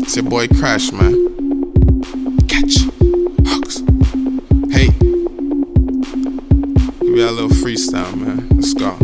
It's your boy Crash, man. Catch hooks. Hey, give me a little freestyle, man. Let's go.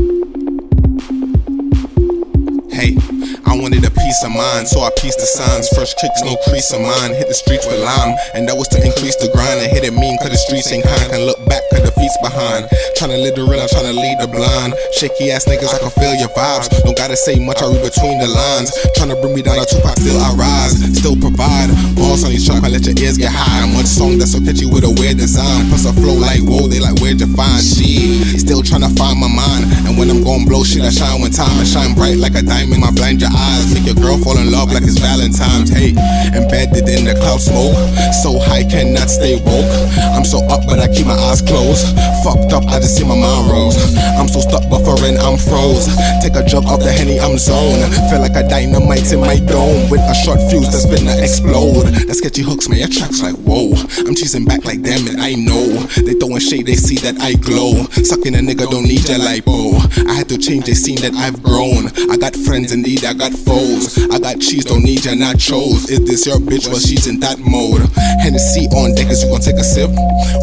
Hey, I wanted a peace of mind, so I pieced the signs. Fresh kicks, no crease of mine. Hit the streets with lime, and that was to increase the grind. And hit it mean, cause the streets ain't kind. Can look back, cause the feet's behind. Tryna live the real, I'm tryna lead the blind. Shaky ass niggas, I can feel your vibes. Don't gotta say much, I read between the lines. Tryna bring me down to Tupac, still I rise. Still provide. Balls on these tracks, I let your ears get high. One song that's so catchy with a weird design. Plus a flow like whoa, they like where'd you find? Shit, still tryna find my mind. And when I'm gon' blow shit, I shine when time. I shine bright like a diamond, I blind your eyes. Make your girl fall in love like it's Valentine's. Hey, embedded in the cloud smoke. So high, cannot stay woke. I'm so up, but I keep my eyes closed. Fucked up, I just see my mind rose. I'm so stuck, buffering, I'm froze. Take a jump off the Henny, I'm zone. Feel like a dynamite in my dome. With a short fuse that's finna explode. That sketchy hooks, man, your tracks like whoa. I'm cheesing back like damn it, I know. They throwing shade, they see that I glow. Sucking a nigga, don't need your lipo. I had to change, they seen that I've grown. I got friends, indeed, I got foes. I got cheese, don't need your nachos. Is this your bitch? Well, she's in that mode. Hennessy on deck, as you gon' take a sip.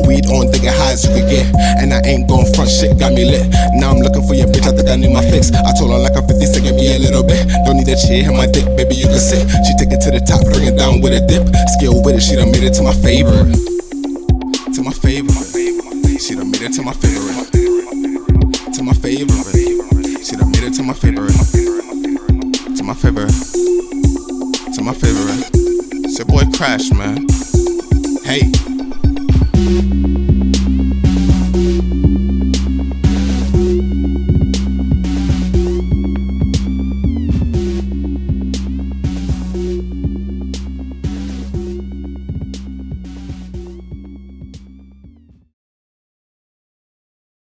Weed on, think it high as you can get. And I ain't gon' front, shit got me lit. Now I'm looking for your bitch, I think I need my fix. I told her like a 50 to give me a little bit. Don't need a chair, hit my dick, baby, you can sit. She take it to the top, bring it down with a dip. Skill with it, she done made it to my favorite. To my favorite. She done made it to my favorite. To my favorite. She done made it to my favorite. To my favorite. To my favorite. It's your boy Crash, man.